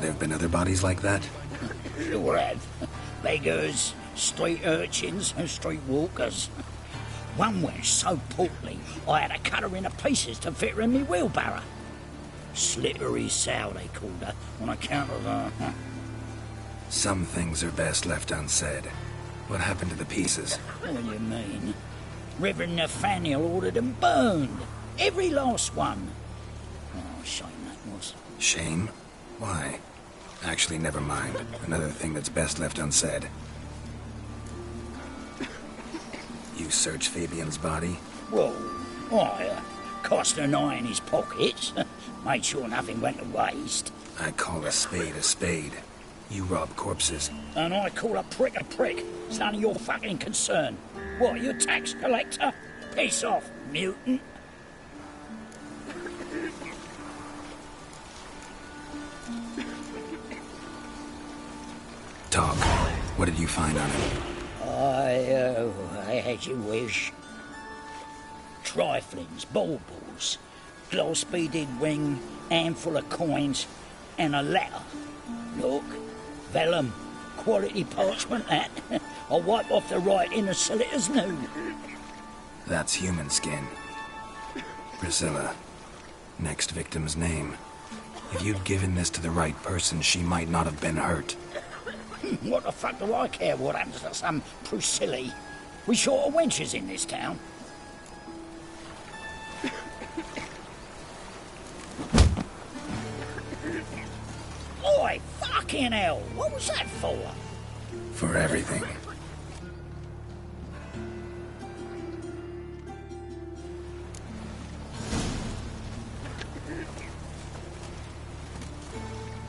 there have been other bodies like that? Sure have. Beggars, street urchins, and street walkers. One went so portly, I had to cut her into pieces to fit her in me wheelbarrow. Slippery sow, they called her, on account of her. Some things are best left unsaid. What happened to the pieces? What do you mean? Reverend Nathaniel ordered them burned. Every last one. Oh, shame that was. Shame? Why? Actually, never mind. Another thing that's best left unsaid. You searched Fabian's body? Whoa. I cast an eye in his pockets. Made sure nothing went to waste. I call a spade a spade. You rob corpses. And I call a prick a prick. It's none of your fucking concern. What, you a tax collector? Piss off, mutant. Talk. What did you find on him? I had you wish. Triflings, baubles, gloss-beaded ring, handful of coins, and a letter. Look, vellum, quality parchment that. I'll wipe off the writing as solitors new. That's human skin. Priscilla. Next victim's name. If you'd given this to the right person, she might not have been hurt. What the fuck do I care what happens to some Priscilla? We short of wenches in this town. Oi, fucking hell! What was that for? For everything.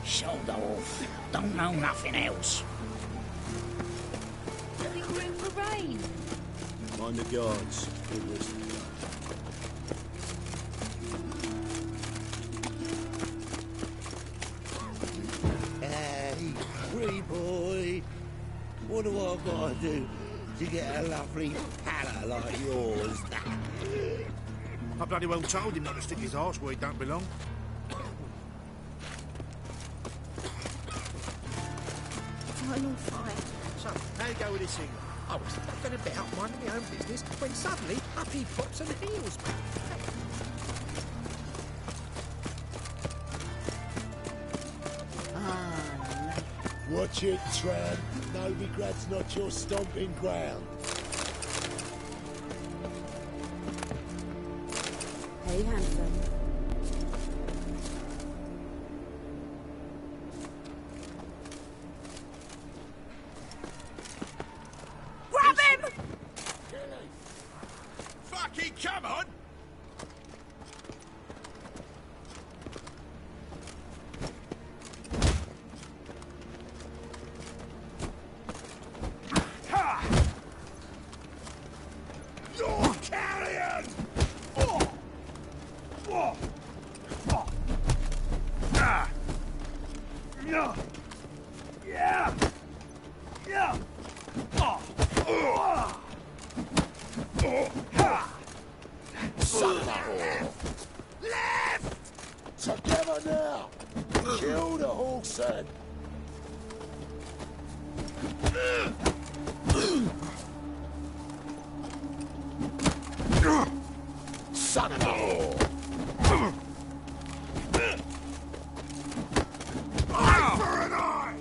Shoulder off. Don't know nothing else. Nothing room for rain. Mind the guards. Good wisdom. Hey, free boy. What do I gotta do to get a lovely pallor like yours? I bloody well told him not to stick his arse where he don't belong. I'm on fire. So, how you go with this thing? I was fucking about minding my own business when suddenly up he pops and heals me. Watch it, tramp. Novigrad's not your stomping ground. Hey, handsome. Grab him! Fucking come on! You're carrion! Left! Together now! Kill the Hawkson! Son of a whore! Eye for an eye!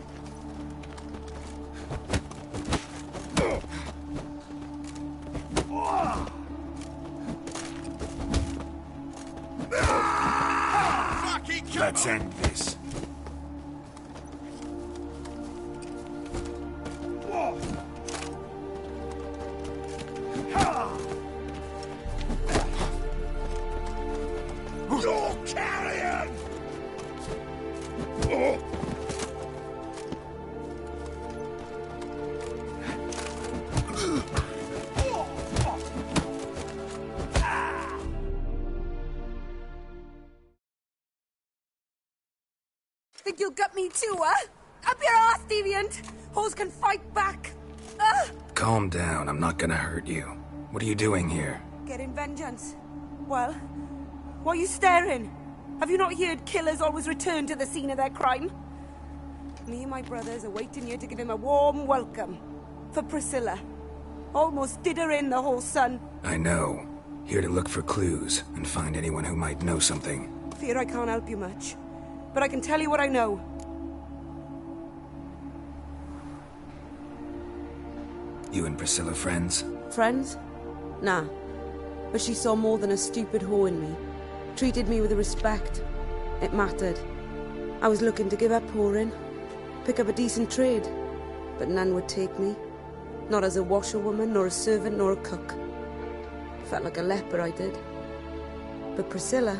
Let's end this. You're carrion! Think you'll get me too, huh? Up your ass, deviant! Hoes can fight back! Calm down, I'm not gonna hurt you. What are you doing here? Getting vengeance. Well, why are you staring? Have you not heard killers always return to the scene of their crime? Me and my brothers are waiting here to give him a warm welcome. For Priscilla. Almost did her in, the whole son. I know. Here to look for clues and find anyone who might know something. Fear I can't help you much. But I can tell you what I know. You and Priscilla friends? Friends? Nah. But she saw more than a stupid whore in me. Treated me with respect. It mattered. I was looking to give up whoring. Pick up a decent trade. But none would take me. Not as a washerwoman, nor a servant, nor a cook. Felt like a leper, I did. But Priscilla,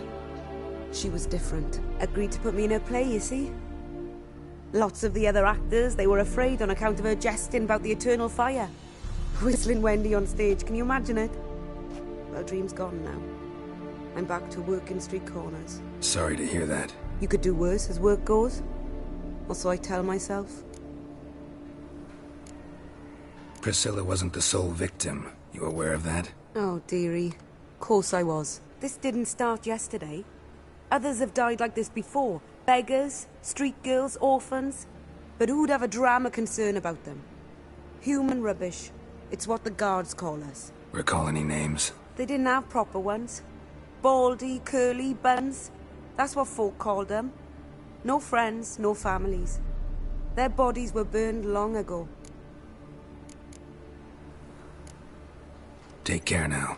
she was different. Agreed to put me in her play, you see? Lots of the other actors, they were afraid on account of her jesting about the eternal fire. Whistling Wendy on stage, can you imagine it? Well, dream's gone now. I'm back to working street corners. Sorry to hear that. You could do worse as work goes. Or so I tell myself. Priscilla wasn't the sole victim. You aware of that? Oh, dearie. Course I was. This didn't start yesterday. Others have died like this before. Beggars, street girls, orphans. But who'd have a drama concern about them? Human rubbish. It's what the guards call us. Recall any names? They didn't have proper ones. Baldy, curly, buns. That's what folk called them. No friends, no families. Their bodies were burned long ago. Take care now.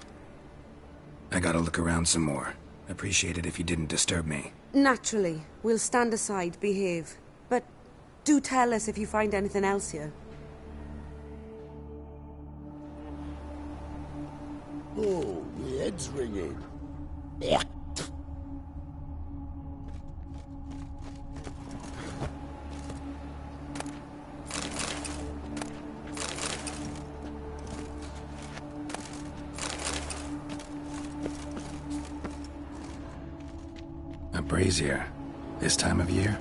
I gotta look around some more. Appreciate it if you didn't disturb me. Naturally. We'll stand aside, behave. But do tell us if you find anything else here. Oh, my head's ringing. A brazier. This time of year?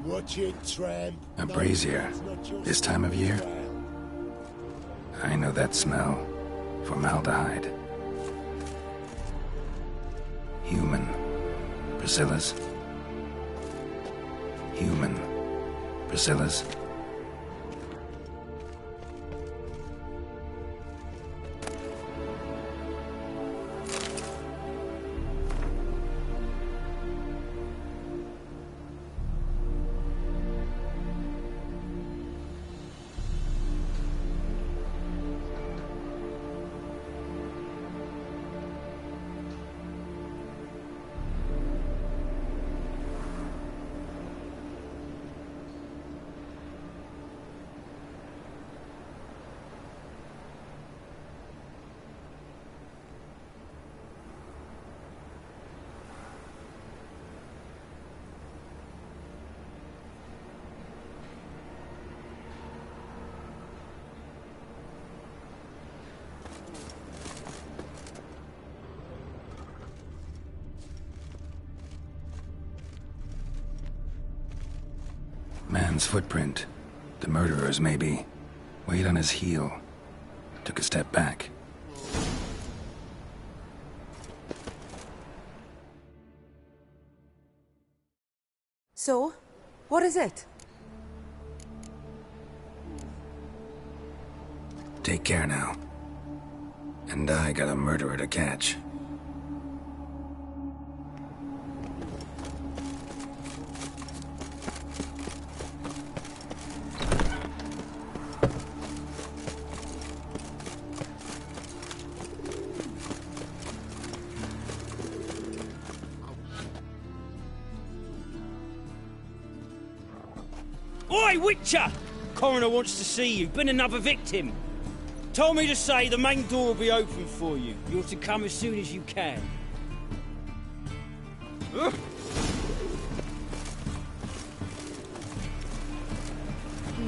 Watch it, tramp. A brazier. This time of year? I know that smell. Formaldehyde. Human. Priscilla's. Human. Priscilla's. Man's footprint. The murderer's, maybe. Weighed on his heel. Took a step back. So, what is it? Take care now. And I got a murderer to catch. Oi, Witcher! Coroner wants to see you. Been another victim. Told me to say the main door will be open for you. You're to come as soon as you can.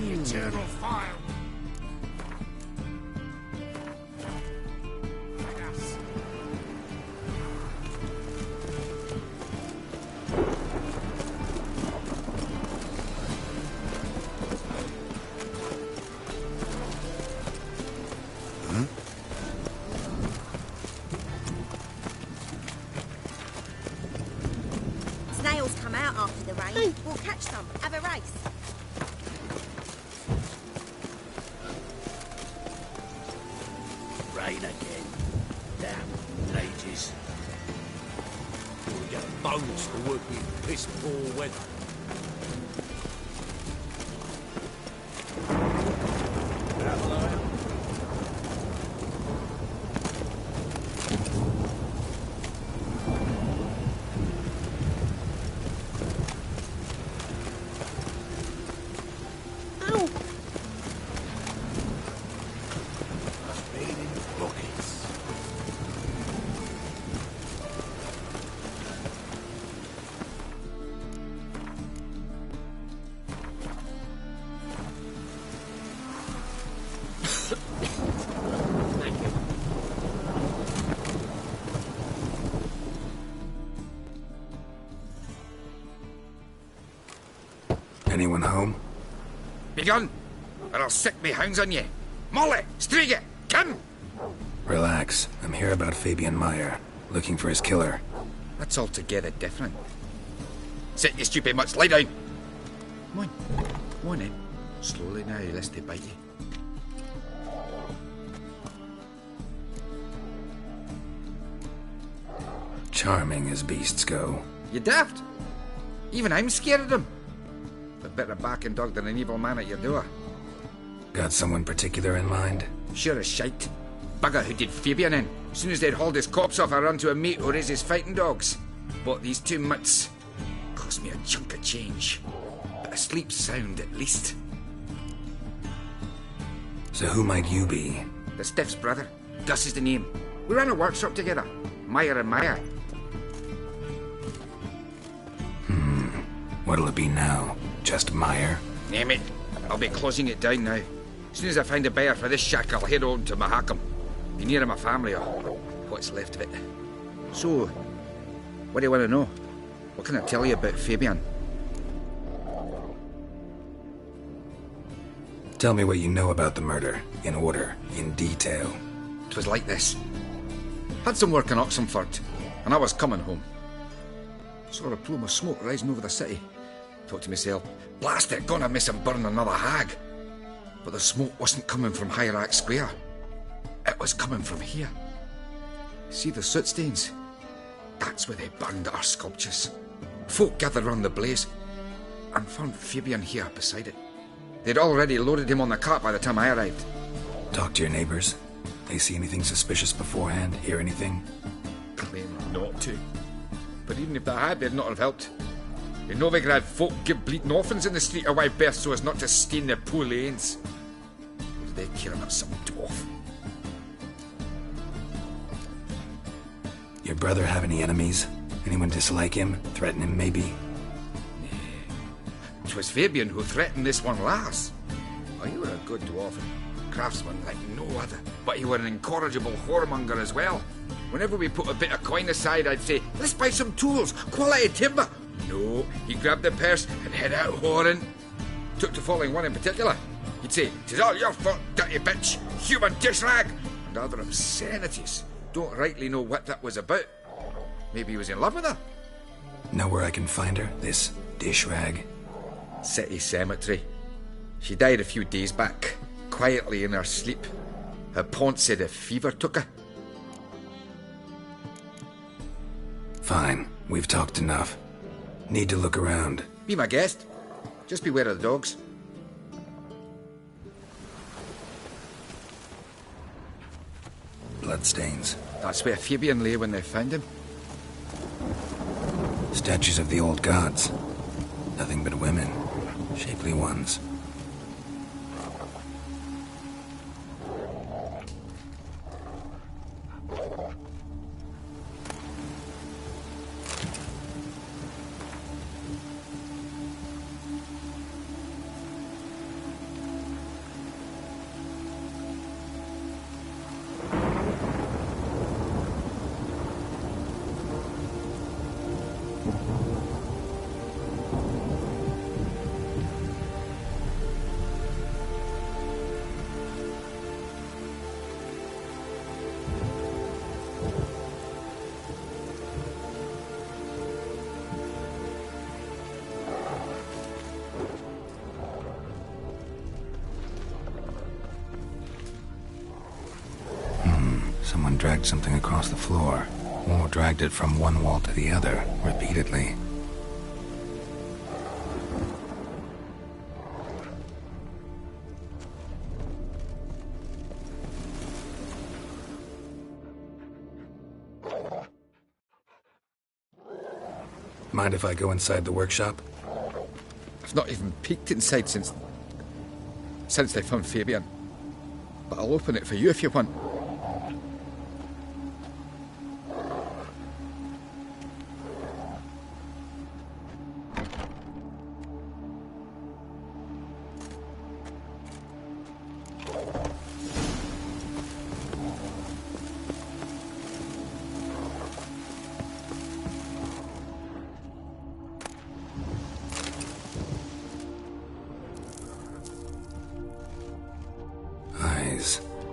Eternal fire. Snails come out after the rain. We'll catch some. Have a race. Rain again. Damn ages. We get bones for working in piss poor weather. Anyone home? Begone, or I'll sick me hounds on ye. Molly, Striga, come! Relax. I'm here about Fabian Meyer, looking for his killer. That's altogether different. Sit, you stupid mutts, lie down. Come on in. Slowly now, lest they bite you. Charming as beasts go. You daft? Even I'm scared of them. A better barking dog than an evil man at your door. Got someone particular in mind? Sure as shite. Bugger who did Fabian in. As soon as they'd hauled his corpse off, I run to a mate who raised his fighting dogs. Bought these 2 mutts. Cost me a chunk of change. But I sleep sound at least. So who might you be? The Stiff's brother. Gus is the name. We ran a workshop together. Meyer and Meyer. What'll it be now? Just Meyer? Name it. I'll be closing it down now. As soon as I find a buyer for this shack, I'll head on to Mahakam. Be near my family, or what's left of it. So, what do you want to know? What can I tell you about Fabian? Tell me what you know about the murder, in order, in detail. It was like this. Had some work in Oxenford, and I was coming home. Saw a plume of smoke rising over the city. Thought to myself, blast it, gonna miss him burn another hag. But the smoke wasn't coming from Hierarch Square. It was coming from here. See the soot stains? That's where they burned our sculptures. Folk gathered round the blaze and found Fabian here beside it. They'd already loaded him on the cart by the time I arrived. Talk to your neighbors. They see anything suspicious beforehand? Hear anything? Claim not to. But even if they had, they'd not have helped. In Novigrad, folk give bleeding orphans in the street a wide berth so as not to stain their poor lanes. What do they care about some dwarf? Your brother have any enemies? Anyone dislike him? Threaten him, maybe? 'Twas Fabian who threatened this one last. Oh, you were a good dwarf and craftsman like no other. But you were an incorrigible whoremonger as well. Whenever we put a bit of coin aside, I'd say, let's buy some tools, quality timber. No, he grabbed the purse and head out whoring. Took to following one in particular. He'd say, 'tis all your fault, dirty bitch, human dish rag, and other obscenities. Don't rightly know what that was about. Maybe he was in love with her. Know where I can find her, this dish rag? City cemetery. She died a few days back, quietly in her sleep. Her pont said a fever took her. Fine, we've talked enough. Need to look around. Be my guest. Just beware of the dogs. Bloodstains. That's where Fabian lay when they found him. Statues of the old gods. Nothing but women. Shapely ones. Someone dragged something across the floor, or dragged it from one wall to the other, repeatedly. Mind if I go inside the workshop? I've not even peeked inside since they found Fabian. But I'll open it for you if you want.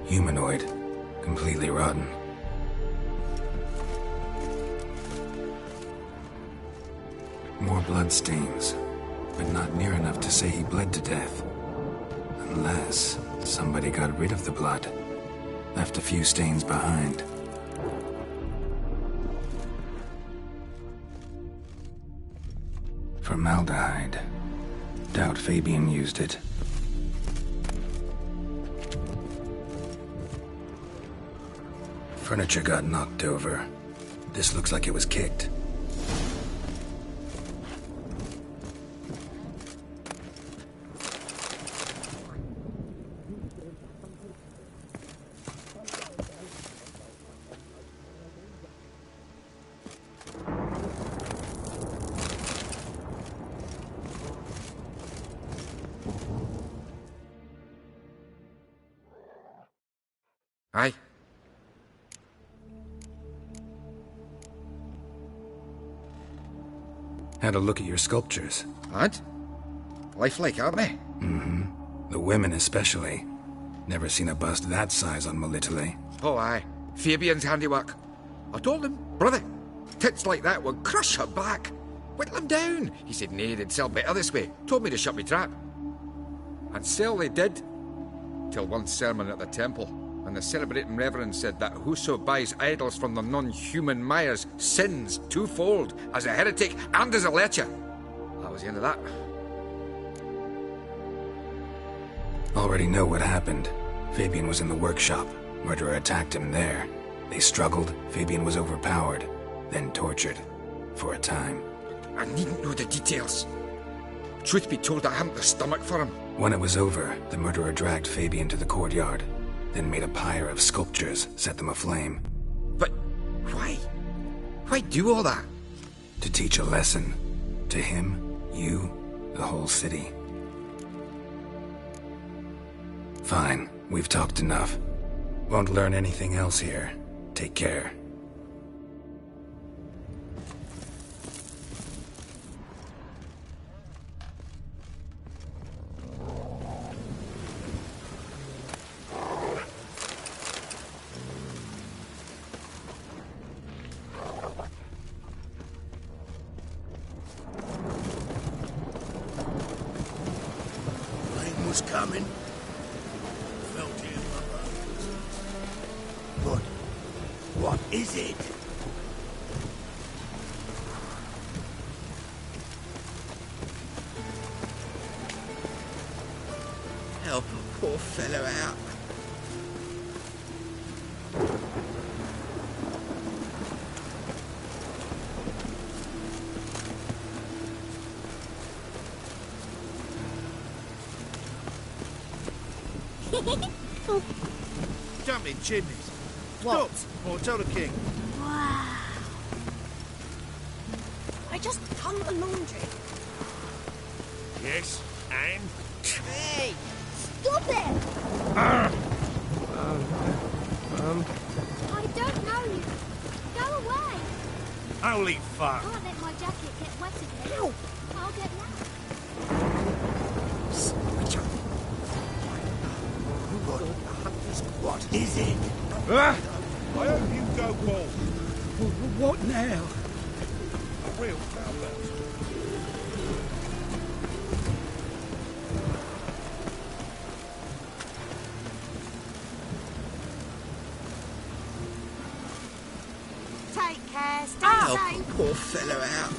Humanoid. Completely rotten. More blood stains, but not near enough to say he bled to death. Unless somebody got rid of the blood. Left a few stains behind. Formaldehyde. Doubt Fabian used it. Furniture got knocked over. This looks like it was kicked. Aye. Had a look at your sculptures. And? Lifelike, aren't they? Mm-hmm. The women especially. Never seen a bust that size on Melitele. Oh, aye. Fabian's handiwork. I told him, brother, tits like that would crush her back. Whittle him down. He said, nay, they'd sell better this way. Told me to shut me trap. And sell they did. Till one sermon at the temple. And the celebrating reverend said that whoso buys idols from the non-human Myers sins twofold, as a heretic and as a lecher. That was the end of that. Already know what happened. Fabian was in the workshop. Murderer attacked him there. They struggled. Fabian was overpowered, then tortured. For a time. I needn't know the details. Truth be told, I haven't the stomach for him. When it was over, the murderer dragged Fabian to the courtyard. Then made a pyre of sculptures, set them aflame. But why? Why do all that? To teach a lesson. To him, you, the whole city. Fine, we've talked enough. Won't learn anything else here. Take care. Coming. Felt it in my bones. But what is it? Help a poor fellow out. Jumping chimneys. What? Stop, or tell the king. Wow. I just hung the laundry. Yes, and? Hey! Stop it! I don't know you. Go away. Holy fuck. Can't let my jacket get wet again. Ow. I'll get loud. Switch up. What is it? I hope you go bald. What now? A real cowbell. poor fellow out.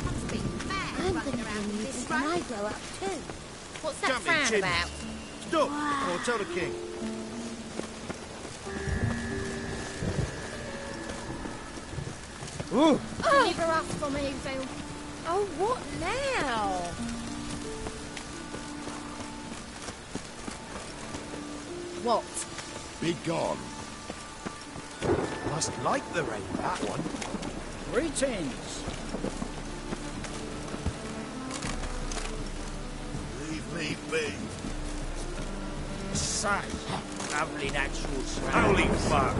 Must be mad I'm running gonna around be with this music when I road. grow up too. What's that Jump in, frown chimney. about? Stop, or tell the king. Ooh. Deliver us from evil. Oh, what now? What? Be gone. Must like the rain, that one. Greetings. Leave me be. Say, lovely natural smell. Holy fuck!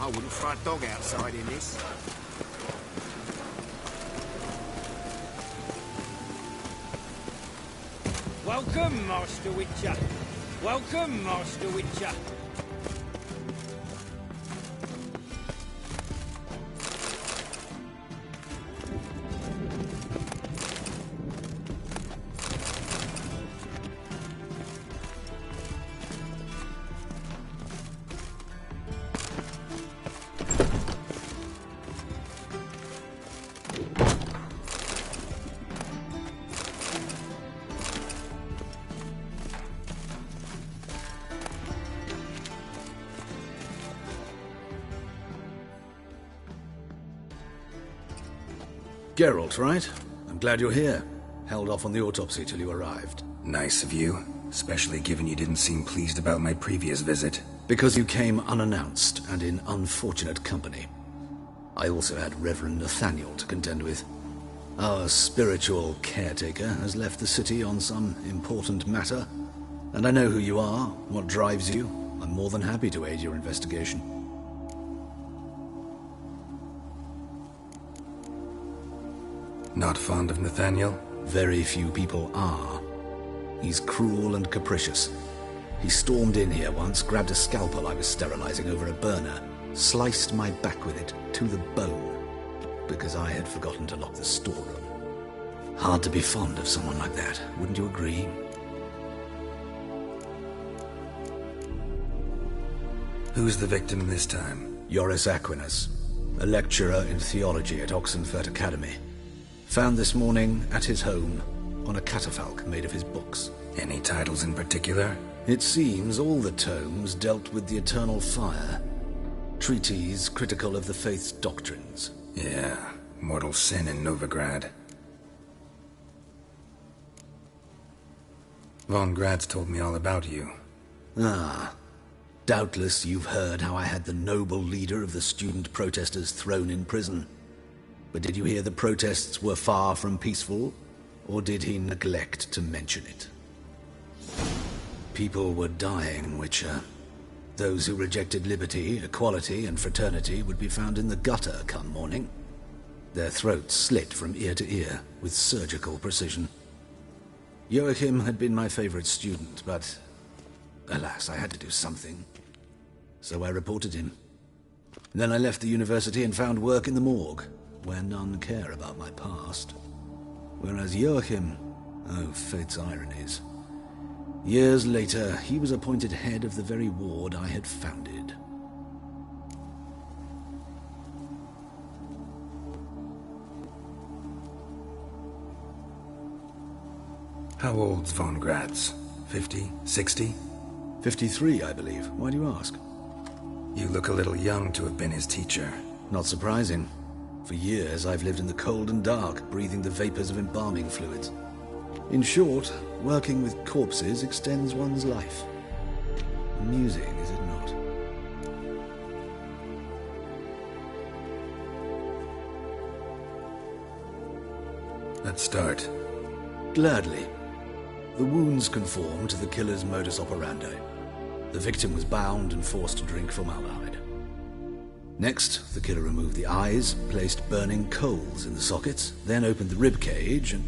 I wouldn't throw a dog outside in this. Welcome, Master Witcher. Welcome, Master Witcher. Geralt, right? I'm glad you're here. Held off on the autopsy till you arrived. Nice of you, especially given you didn't seem pleased about my previous visit. Because you came unannounced and in unfortunate company. I also had Reverend Nathaniel to contend with. Our spiritual caretaker has left the city on some important matter, and I know who you are, what drives you. I'm more than happy to aid your investigation. Not fond of Nathaniel? Very few people are. He's cruel and capricious. He stormed in here once, grabbed a scalpel I was sterilizing over a burner, sliced my back with it to the bone, because I had forgotten to lock the storeroom. Hard to be fond of someone like that, wouldn't you agree? Who's the victim this time? Joris Aquinas, a lecturer in theology at Oxenfurt Academy. Found this morning at his home on a catafalque made of his books. Any titles in particular? It seems all the tomes dealt with the eternal fire. Treatise critical of the faith's doctrines. Yeah, mortal sin in Novigrad. Von Grad's told me all about you. Ah. Doubtless you've heard how I had the noble leader of the student protesters thrown in prison. But did you hear the protests were far from peaceful? Or did he neglect to mention it? People were dying, Witcher. Those who rejected liberty, equality, and fraternity would be found in the gutter come morning. Their throats slit from ear to ear with surgical precision. Joachim had been my favorite student, but alas, I had to do something. So I reported him. Then I left the university and found work in the morgue, where none care about my past. Whereas Joachim, oh, fate's ironies. Years later, he was appointed head of the very ward I had founded. How old's Von Gratz? 50? 60? 53, I believe. Why do you ask? You look a little young to have been his teacher. Not surprising. For years, I've lived in the cold and dark, breathing the vapors of embalming fluids. In short, working with corpses extends one's life. Amusing, is it not? Let's start. Gladly. The wounds conform to the killer's modus operandi. The victim was bound and forced to drink formaldehyde. Next, the killer removed the eyes, placed burning coals in the sockets, then opened the rib cage and...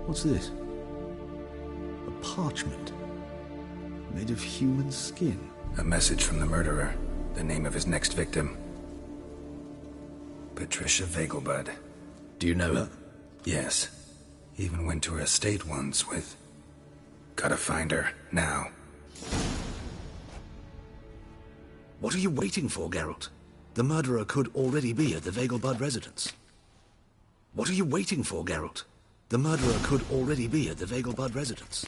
What's this? A parchment. Made of human skin. A message from the murderer. The name of his next victim. Patricia Vegelbud. Do you know her? Yes. Even went to her estate once with... Gotta find her, now. What are you waiting for, Geralt? The murderer could already be at the Vegelbud residence. What are you waiting for, Geralt? The murderer could already be at the Vegelbud residence.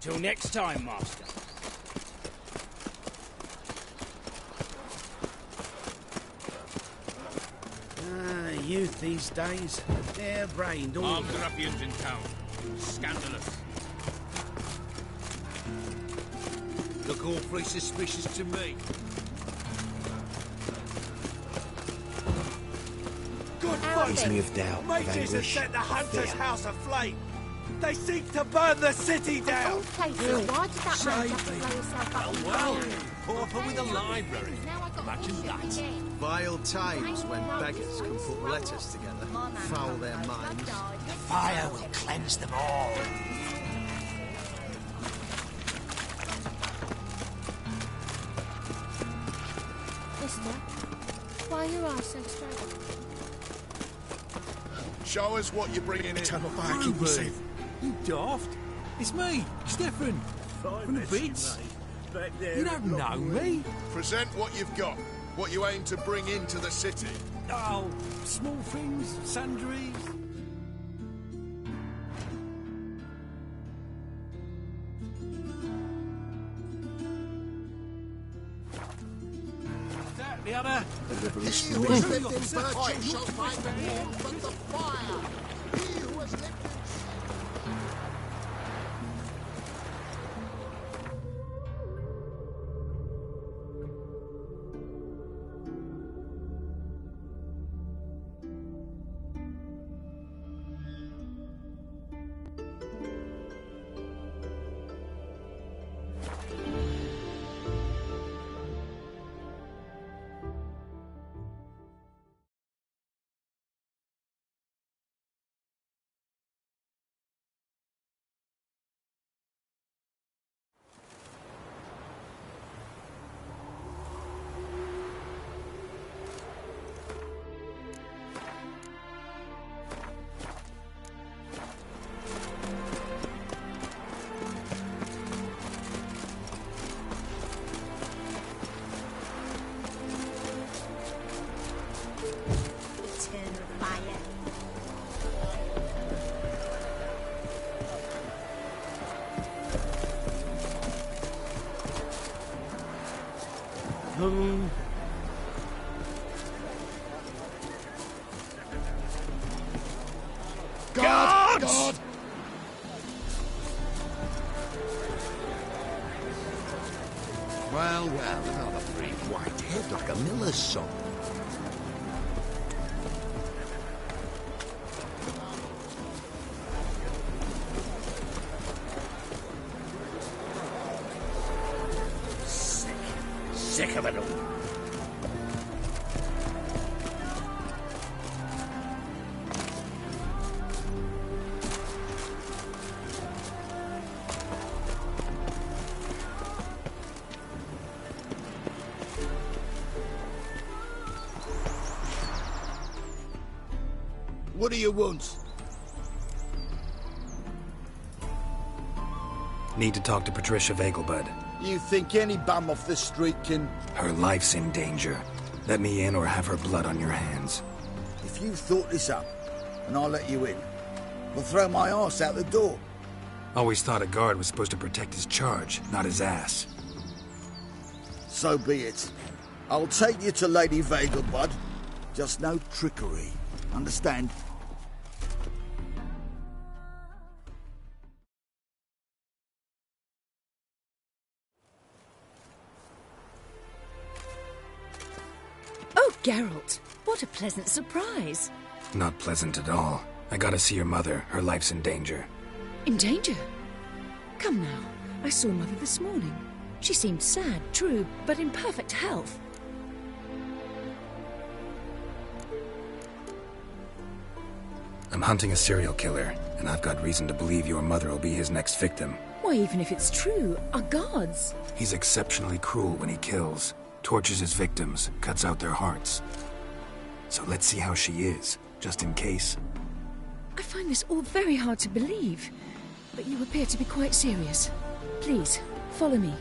Till next time, Master. Youth these days, hair-brained all... Armed ruffians in town. Scandalous. Look awfully suspicious to me. Good He's moved out of Mages have anguish, set the hunter's fear. house aflame. They seek to burn the city down. Why did that man have to blow himself up in Well, fire? pauper with a library. Imagine that. Vile times when beggars can put letters together, foul their minds. Fire will cleanse them all. Mister, why are your eyes so straight? Show us what you're bringing in. Eternal fire, keep me safe. You daft. It's me, Stefan. From the Beats. You don't know me. Present what you've got. What you aim to bring into the city. Oh, small things, sundries. That the other. The revolution He who has lived in begins. virtue shall find warmth from the fire. He who has lived in... this on. Sick of it all. What do you want? Need to talk to Patricia Vegelbud. You think any bum off the street can... Her life's in danger. Let me in or have her blood on your hands. If you thought this up, and I'll let you in, I'll throw my arse out the door. Always thought a guard was supposed to protect his charge, not his ass. So be it. I'll take you to Lady Vegelbud. Just no trickery. Understand? Oh, Geralt, what a pleasant surprise. Not pleasant at all. I gotta see your mother. Her life's in danger. In danger? Come now, I saw Mother this morning. She seemed sad, true, but in perfect health. I'm hunting a serial killer, and I've got reason to believe your mother will be his next victim. Why, even if it's true, our guards... He's exceptionally cruel when he kills, tortures his victims, cuts out their hearts. So let's see how she is, just in case. I find this all very hard to believe, but you appear to be quite serious. Please, follow me.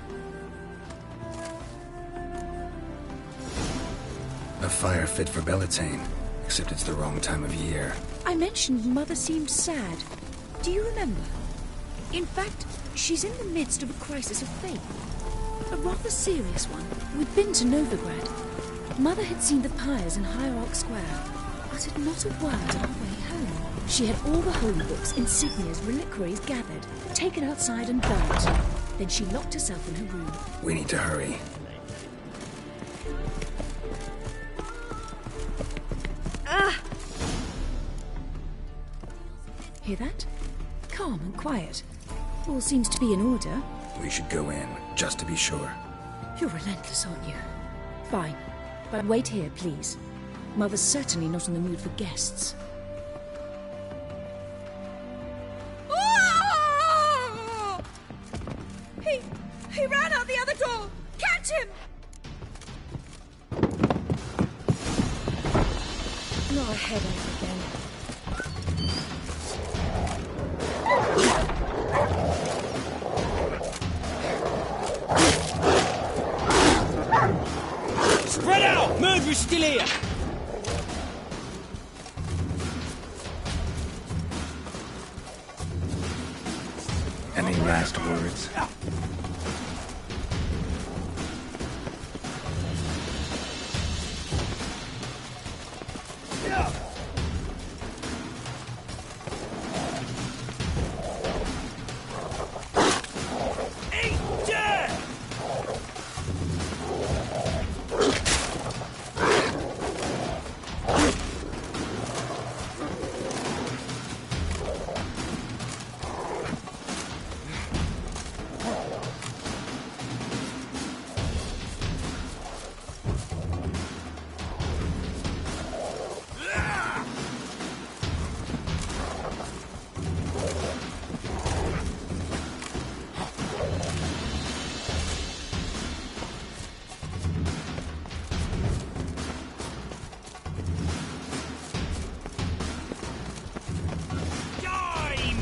A fire fit for Bellatane, except it's the wrong time of year. I mentioned Mother seemed sad. Do you remember? In fact, she's in the midst of a crisis of faith. A rather serious one. We'd been to Novigrad. Mother had seen the pyres in Hierarch Square, uttered not a word on her way home. She had all the holy books, insignias, reliquaries gathered, taken outside and burnt. Then she locked herself in her room. We need to hurry. Hear that? Calm and quiet. All seems to be in order. We should go in, just to be sure. You're relentless, aren't you? Fine. But wait here, please. Mother's certainly not in the mood for guests. Oh! He ran out the other door! Catch him! Not a headache again. Spread out! Murderer's still here! Any last words?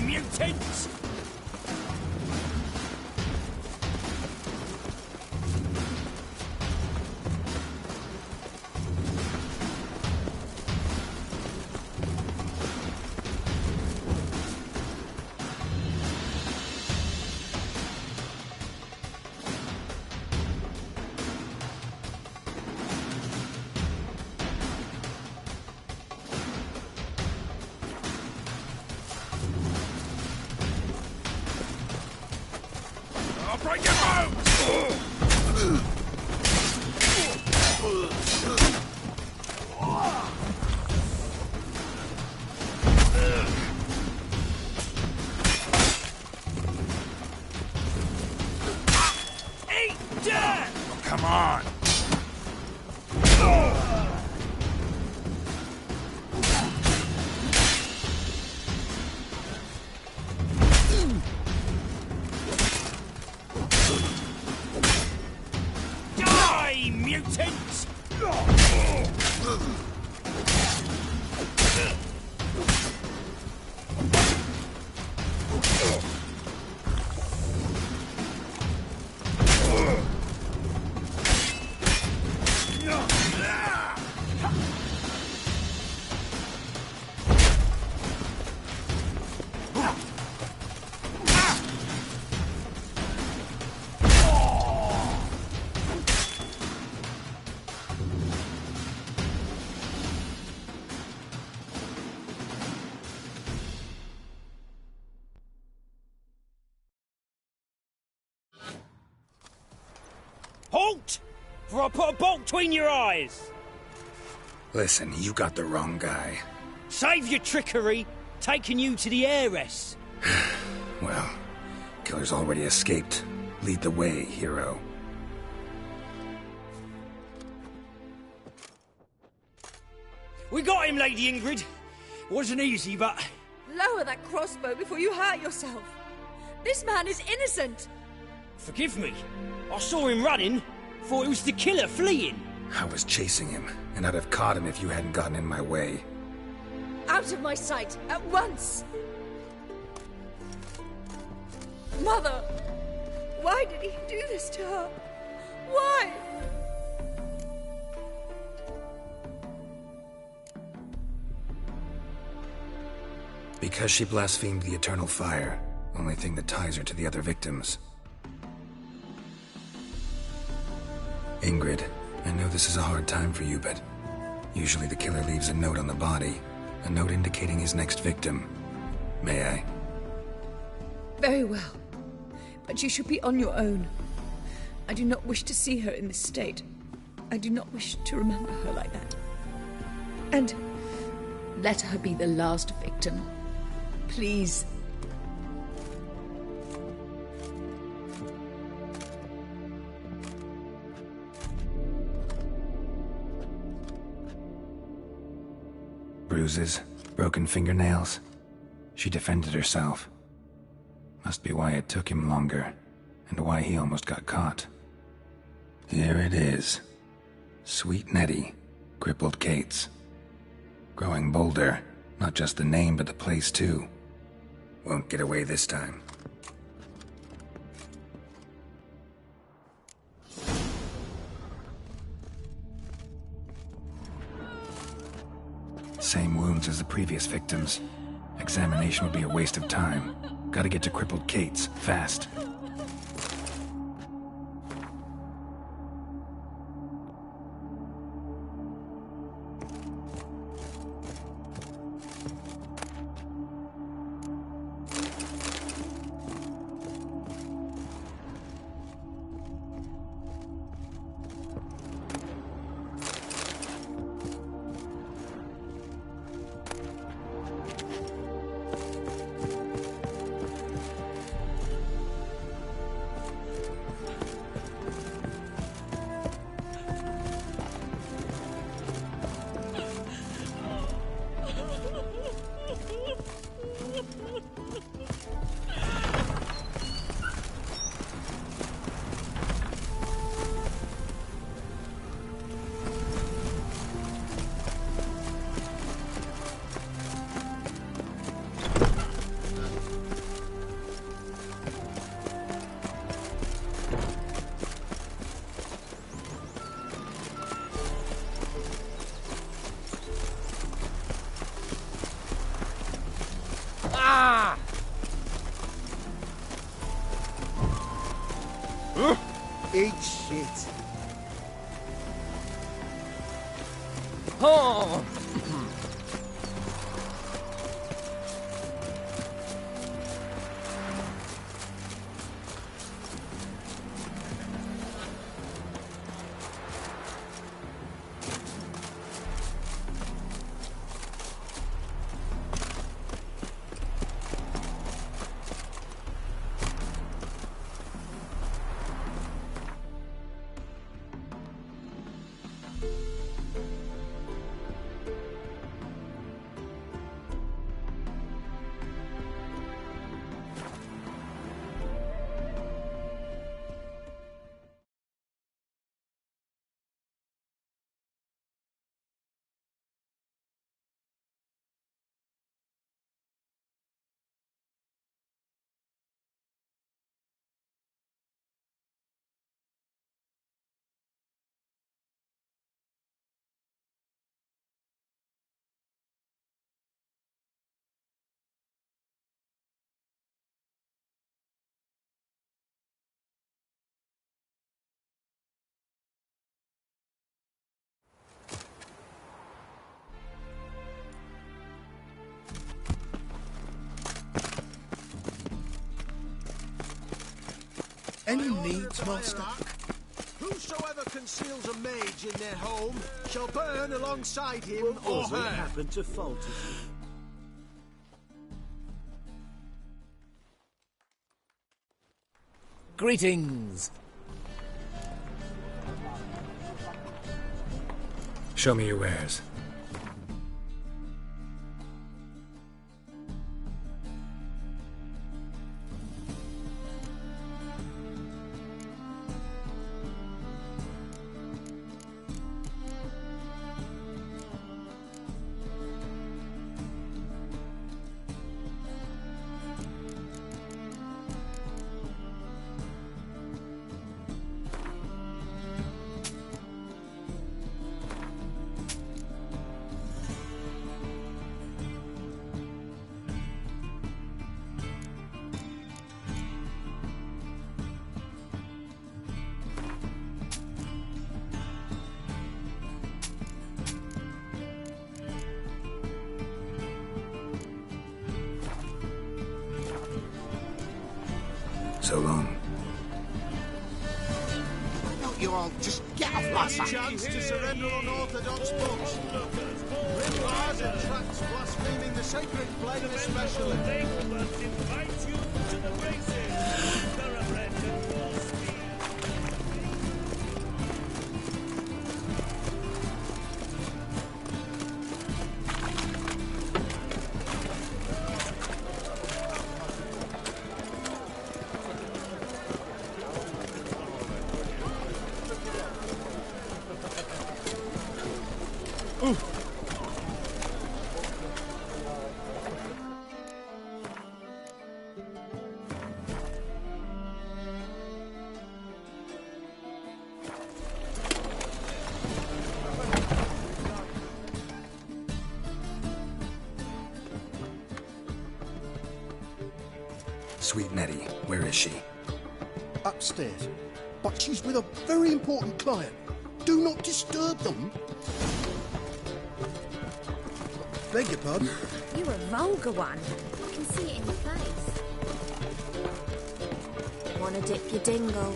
Mutants! I'll break your bones! bolt! For I put a bolt between your eyes! Listen, you got the wrong guy. Save your trickery, taking you to the heiress. Well, killer's already escaped. Lead the way, hero. We got him, Lady Ingrid. Wasn't easy, but... Lower that crossbow before you hurt yourself. This man is innocent. Forgive me. I saw him running. Thought it was the killer fleeing. I was chasing him, and I'd have caught him if you hadn't gotten in my way. Out of my sight, at once! Mother! Why did he do this to her? Why? Because she blasphemed the eternal fire. Only thing that ties her to the other victims. Ingrid, I know this is a hard time for you, but usually the killer leaves a note on the body. A note indicating his next victim. May I? Very well. But you should be on your own. I do not wish to see her in this state. I do not wish to remember her like that. And let her be the last victim. Please. Bruises, broken fingernails. She defended herself. Must be why it took him longer, and why he almost got caught. Here it is. Sweet Nettie, crippled Kate's. Growing bolder, not just the name but the place too. Won't get away this time. Same wounds as the previous victims. Examination would be a waste of time. Gotta get to crippled Kate's, fast. Eat shit. Oh! Any needs, master? Whosoever conceals a mage in their home shall burn alongside him or her. Happened to falter. Greetings. Show me your wares. So long. Why don't you all just get off my back? Chance to surrender unorthodox books. Rimlars and tracts blaspheming the sacred flame especially. Invite you to the races. Thoroughbred and horse. Sweet Nettie, where is she? Upstairs. But she's with a very important client. Do not disturb them. Beg your pardon? You a vulgar one. I can see it in your face. Wanna dip your dingle?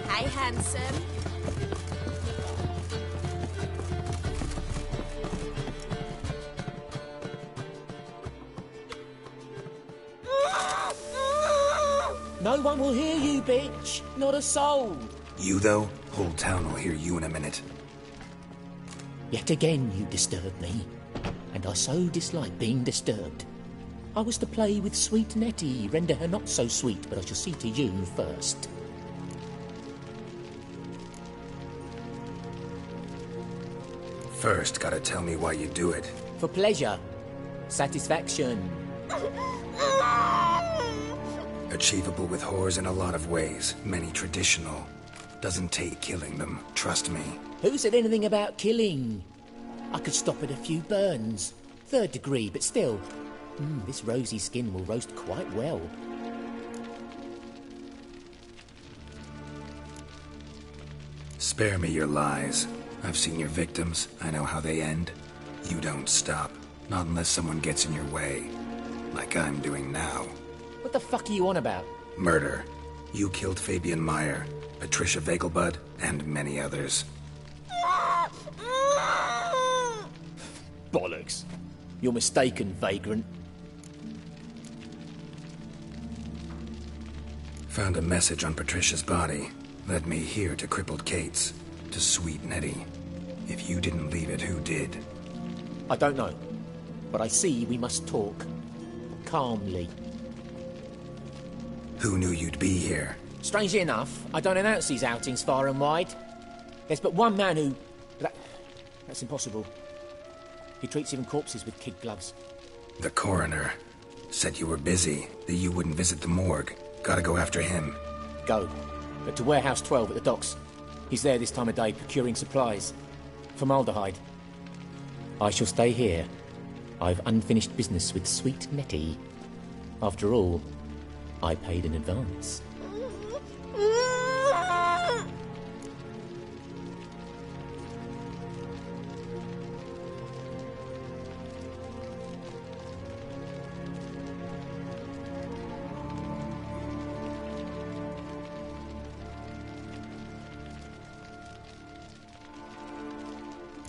Hey, handsome. No one will hear you, bitch. Not a soul. You, though? Whole town will hear you in a minute. Yet again you disturb me, and I so dislike being disturbed. I was to play with sweet Nettie, render her not so sweet, but I shall see to you first. First, gotta tell me why you do it. For pleasure. Satisfaction. Achievable with whores in a lot of ways, many traditional. Doesn't take killing them, trust me. Who said anything about killing? I could stop at a few burns. 3rd degree, but still. This rosy skin will roast quite well. Spare me your lies. I've seen your victims. I know how they end. You don't stop. Not unless someone gets in your way. Like I'm doing now. What the fuck are you on about? Murder. You killed Fabian Meyer, Patricia Vegelbud, and many others. Bollocks. You're mistaken, vagrant. Found a message on Patricia's body. Led me here to crippled Kate's. To sweet Nettie. If you didn't leave it, who did? I don't know. But I see we must talk. Calmly. Who knew you'd be here? Strangely enough, I don't announce these outings far and wide. There's but one man who... That's impossible. He treats even corpses with kid gloves. The coroner. Said you were busy, that you wouldn't visit the morgue. Gotta go after him. Go. But to Warehouse 12 at the docks. He's there this time of day procuring supplies. Formaldehyde. I shall stay here. I've unfinished business with Sweet Nettie. After all, I paid in advance.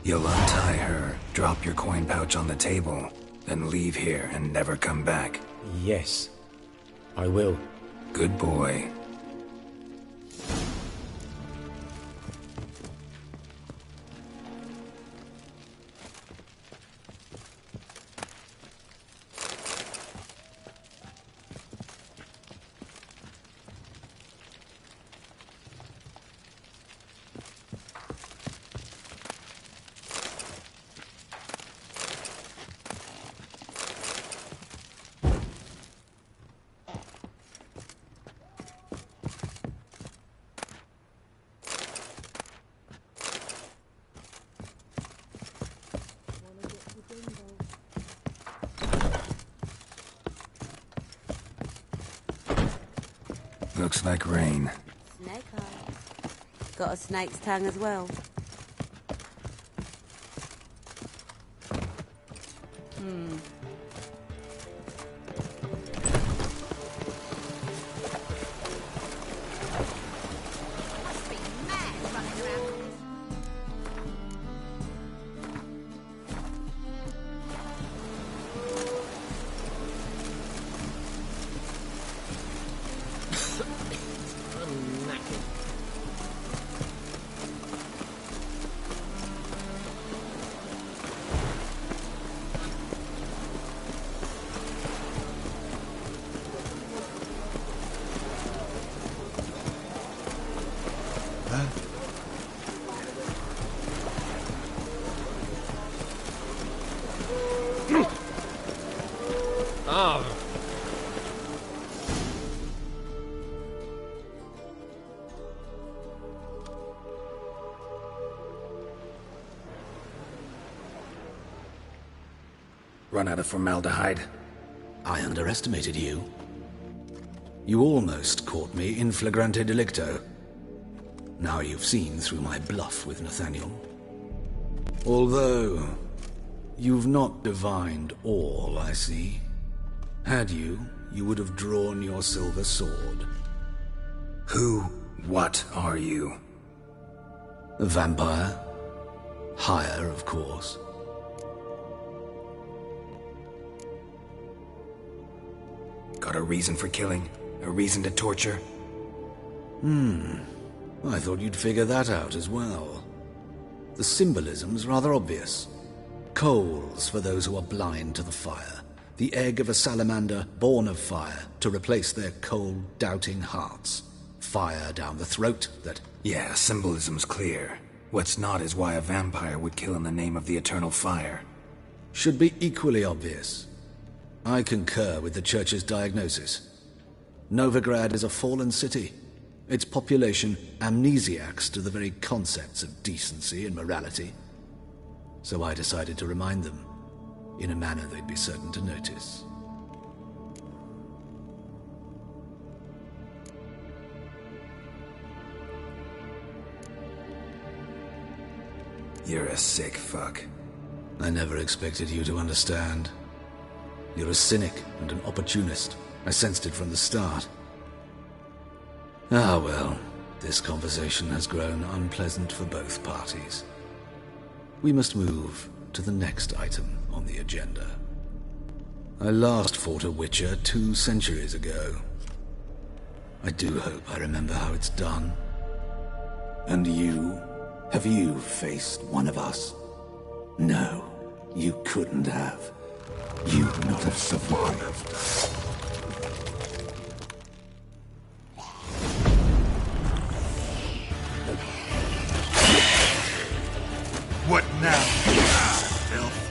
You'll untie her, drop your coin pouch on the table, then leave here and never come back. Yes, I will. Good boy. Looks like rain. Snake eyes. Got a snake's tongue as well. Run out of formaldehyde? I underestimated you. You almost caught me in flagrante delicto. Now you've seen through my bluff with Nathaniel. Although, you've not divined all, I see. Had you, you would have drawn your silver sword. What are you? A vampire. Higher, of course. Got a reason for killing? A reason to torture? I thought you'd figure that out as well. The symbolism's rather obvious. Coals for those who are blind to the fire. The egg of a salamander born of fire to replace their cold, doubting hearts. Fire down the throat that... Yeah, symbolism's clear. What's not is why a vampire would kill in the name of the eternal fire. Should be equally obvious. I concur with the Church's diagnosis. Novigrad is a fallen city. Its population amnesiacs to the very concepts of decency and morality. So I decided to remind them, in a manner they'd be certain to notice. You're a sick fuck. I never expected you to understand. You're a cynic and an opportunist. I sensed it from the start. Ah well, this conversation has grown unpleasant for both parties. We must move to the next item on the agenda. I last fought a Witcher 2 centuries ago. I do hope I remember how it's done. And you? Have you faced one of us? No, you couldn't have. You'd not have survived. What now, filth?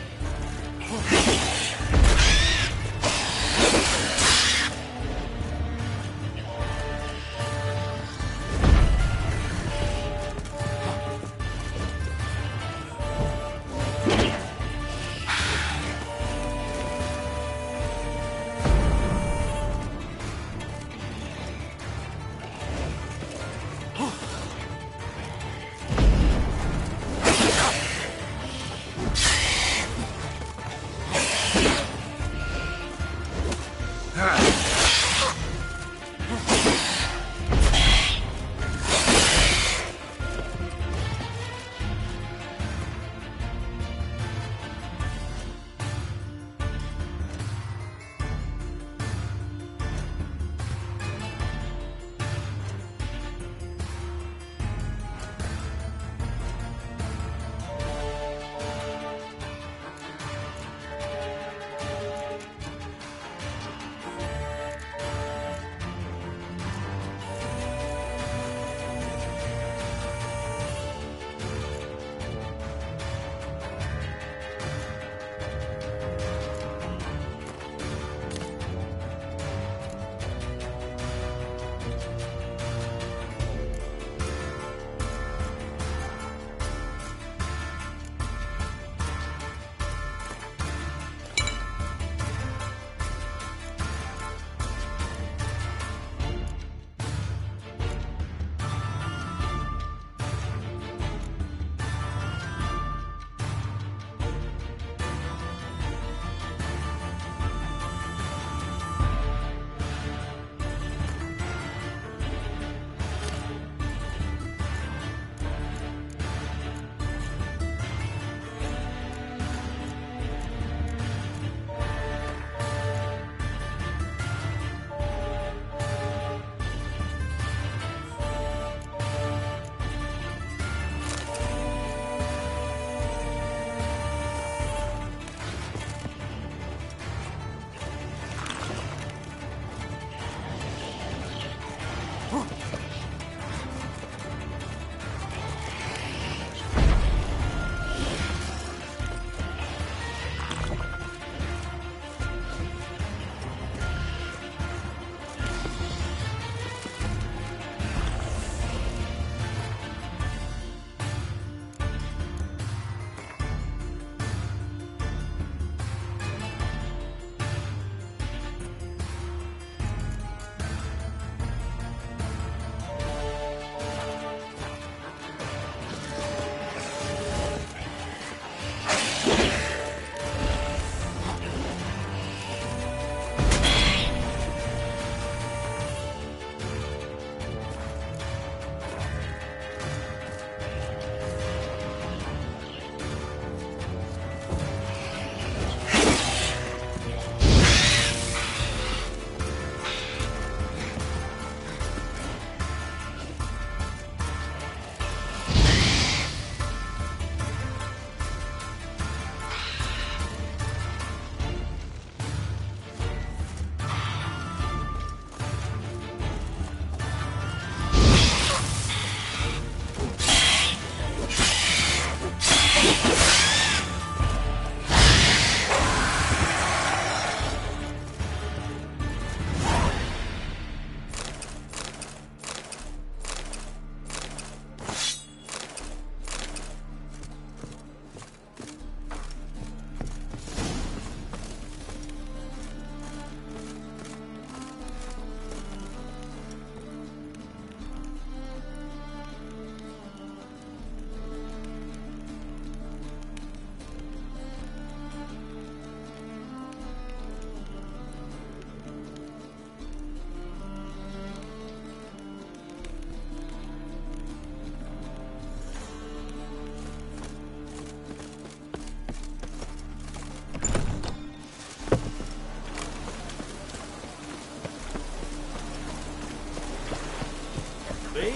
Me?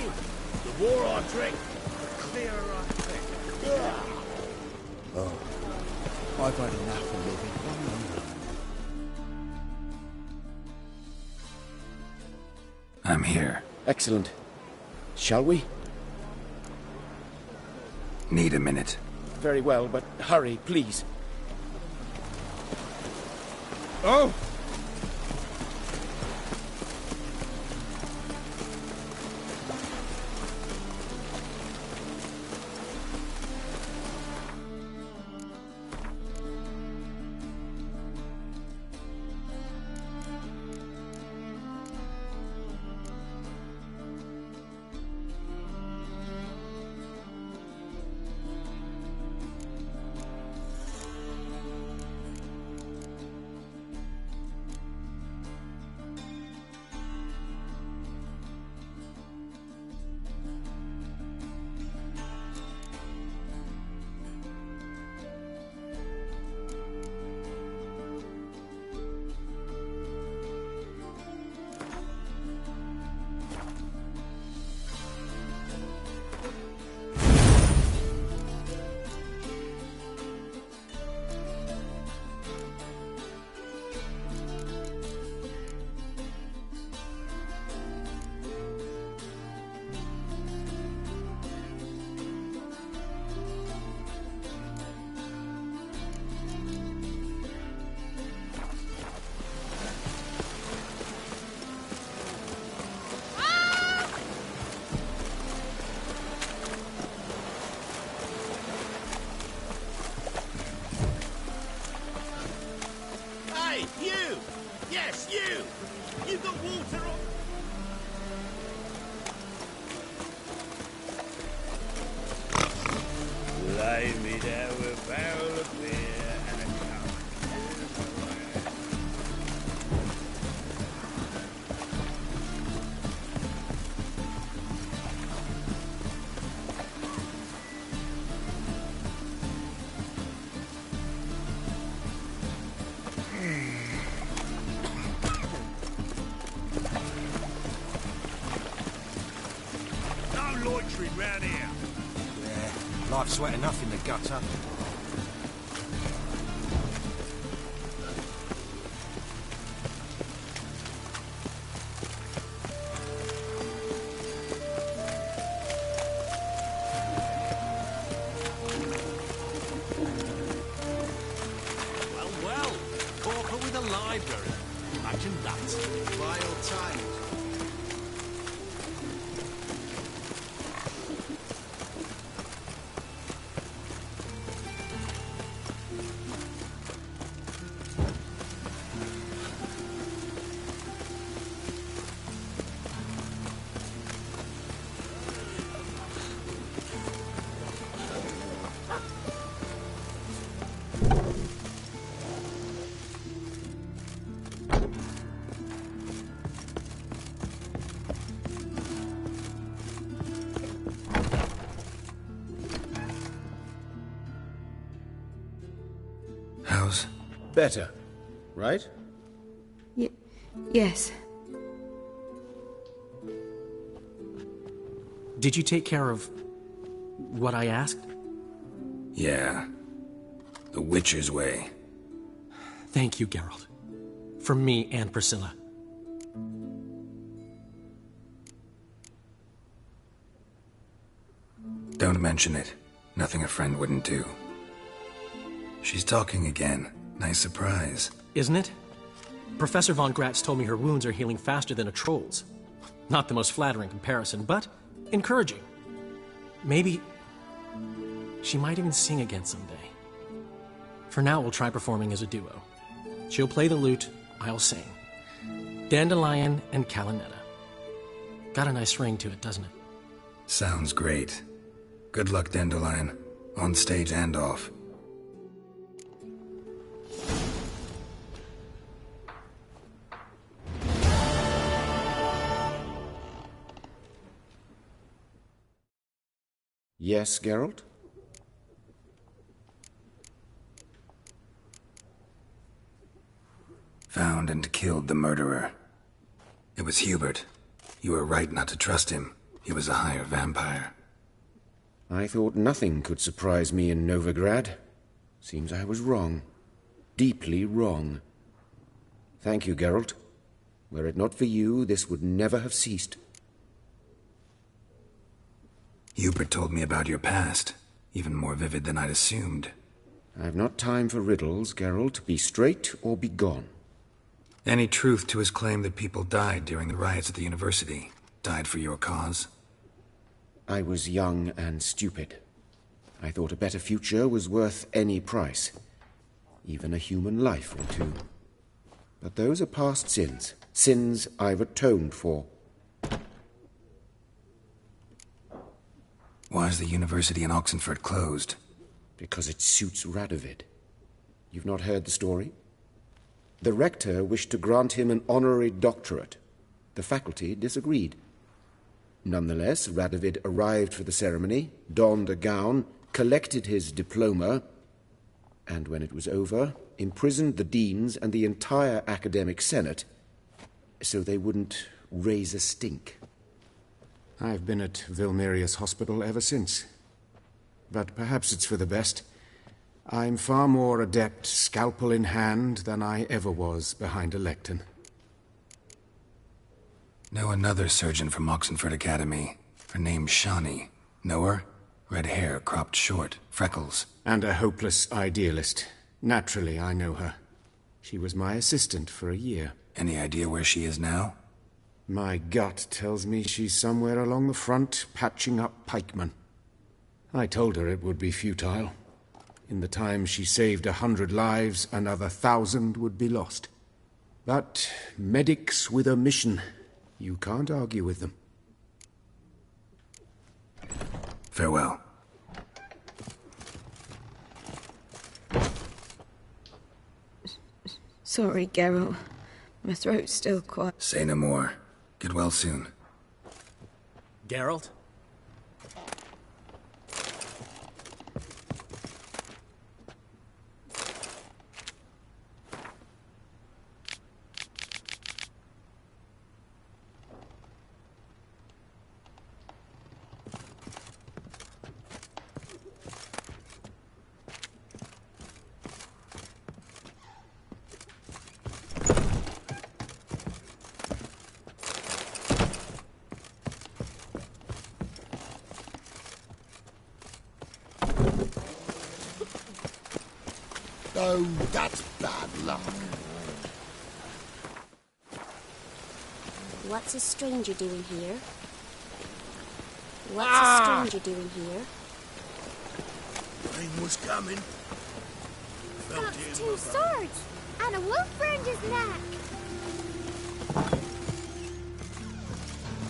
The more I drink, the clearer I think. Oh, I've had enough of living one longer. I'm here. Excellent. Shall we? Need a minute. Very well, but hurry, please. Oh! Hey, you! Yes, you! You got water on? Lay me down with a barrel of beer and a cup. No loitering round here. Yeah, life's wet enough in the gutter. Well, well. Pauper with a library. Imagine that. Vile times. How's... Better, right? Yes. Did you take care of what I asked? Yeah. The Witcher's way. Thank you, Geralt. From me and Priscilla. Don't mention it. Nothing a friend wouldn't do. She's talking again. Nice surprise. Isn't it? Professor von Gratz told me her wounds are healing faster than a troll's. Not the most flattering comparison, but encouraging. Maybe she might even sing again someday. For now, we'll try performing as a duo. She'll play the lute, I'll sing. Dandelion and Calinetta. Got a nice ring to it, doesn't it? Sounds great. Good luck, Dandelion. On stage and off. Yes, Geralt? Found and killed the murderer. It was Hubert. You were right not to trust him. He was a higher vampire. I thought nothing could surprise me in Novigrad. Seems I was wrong. Deeply wrong. Thank you, Geralt. Were it not for you, this would never have ceased. Hubert told me about your past, even more vivid than I'd assumed. I've not time for riddles, Geralt. Be straight or be gone. Any truth to his claim that people died during the riots at the university? Died for your cause? I was young and stupid. I thought a better future was worth any price. Even a human life or two. But those are past sins. Sins I've atoned for. Why is the university in Oxenford closed? Because it suits Radovid. You've not heard the story? The rector wished to grant him an honorary doctorate. The faculty disagreed. Nonetheless, Radovid arrived for the ceremony, donned a gown, collected his diploma, and when it was over, imprisoned the deans and the entire academic senate so they wouldn't raise a stink. I've been at Vilmerius Hospital ever since. But perhaps it's for the best. I'm far more adept scalpel in hand than I ever was behind a lectern. Know another surgeon from Oxenford Academy. Her name's Shani. Know her? Red hair, cropped short, freckles. And a hopeless idealist. Naturally, I know her. She was my assistant for a year. Any idea where she is now? My gut tells me she's somewhere along the front, patching up pikemen. I told her it would be futile. In the time she saved 100 lives, another 1,000 would be lost. But medics with a mission, you can't argue with them. Farewell. Sorry, Geralt. My throat's still quite... Say no more. Get well soon. Geralt? Oh, that's bad luck. What's a stranger doing here? What's a stranger doing here? Rain was coming. Felt Got it, 2 mother. swords and a wolf around his neck.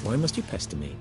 Why must you pester me?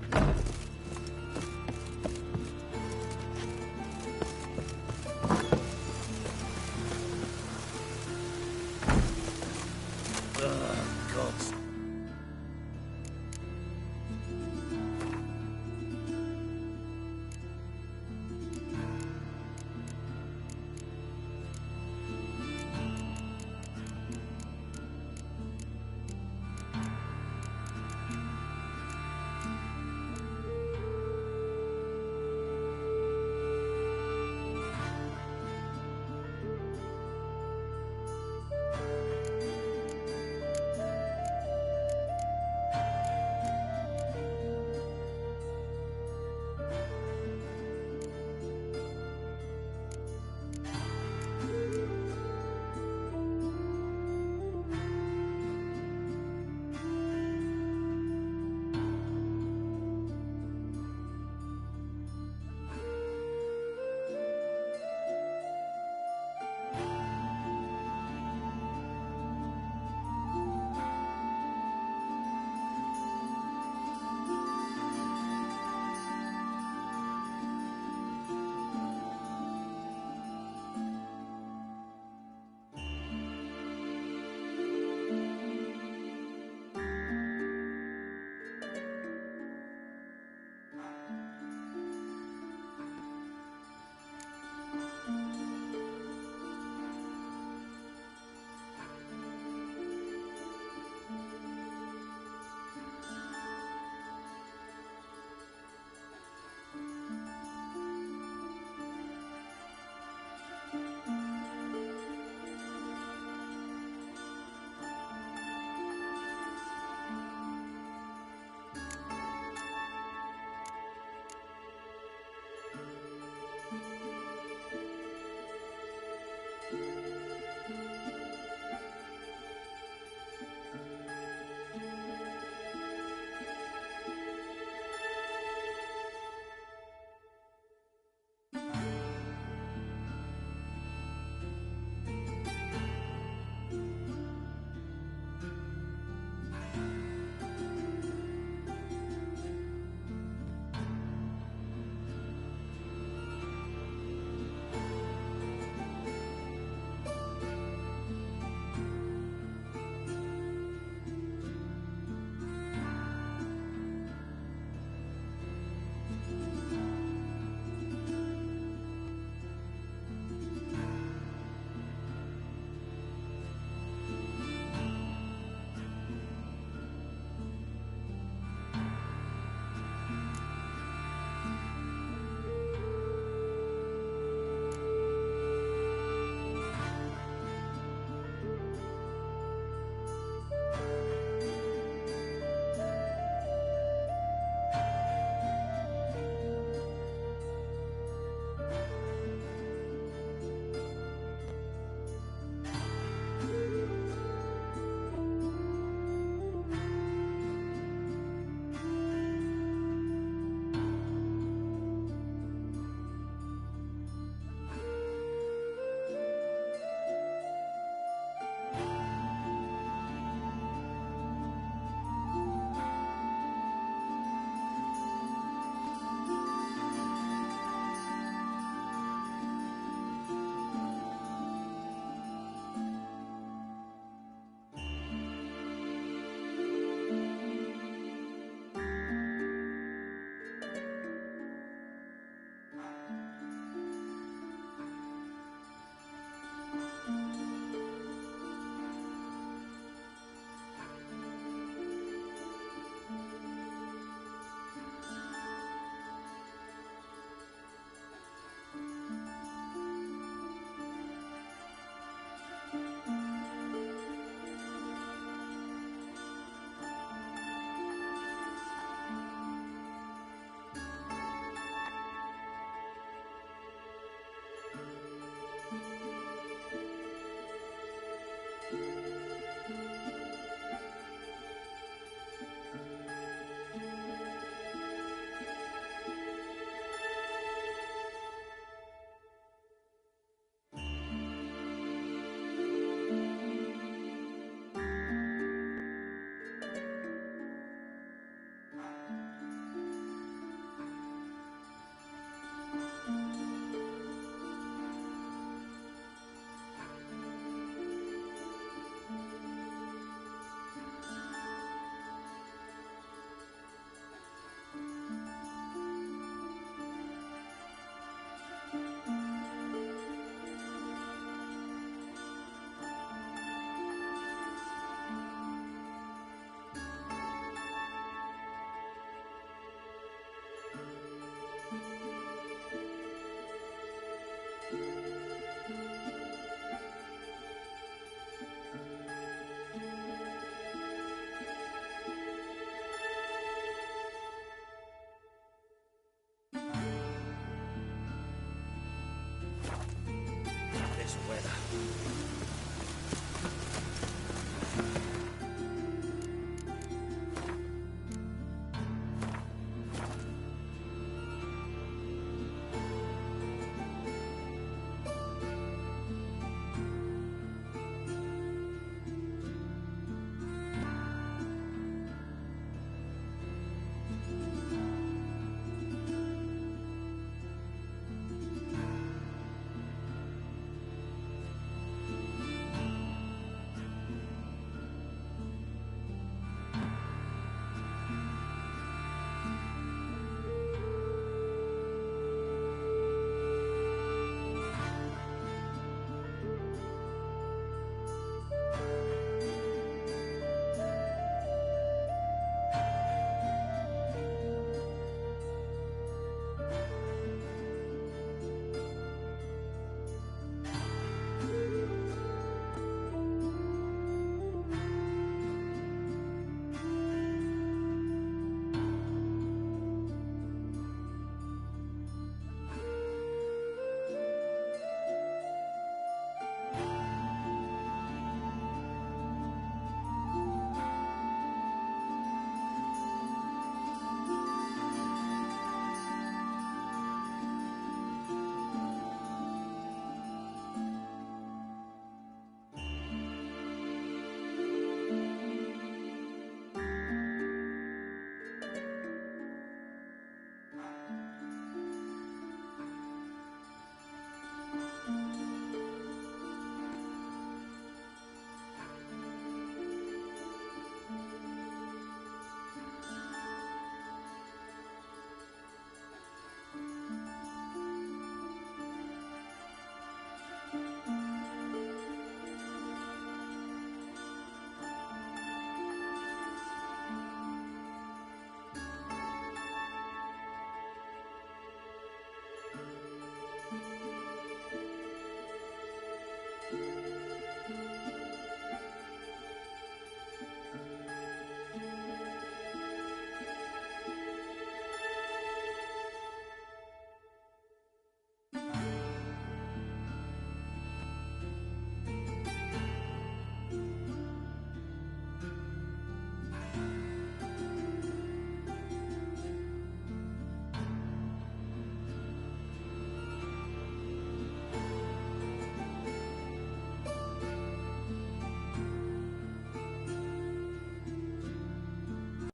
This weather.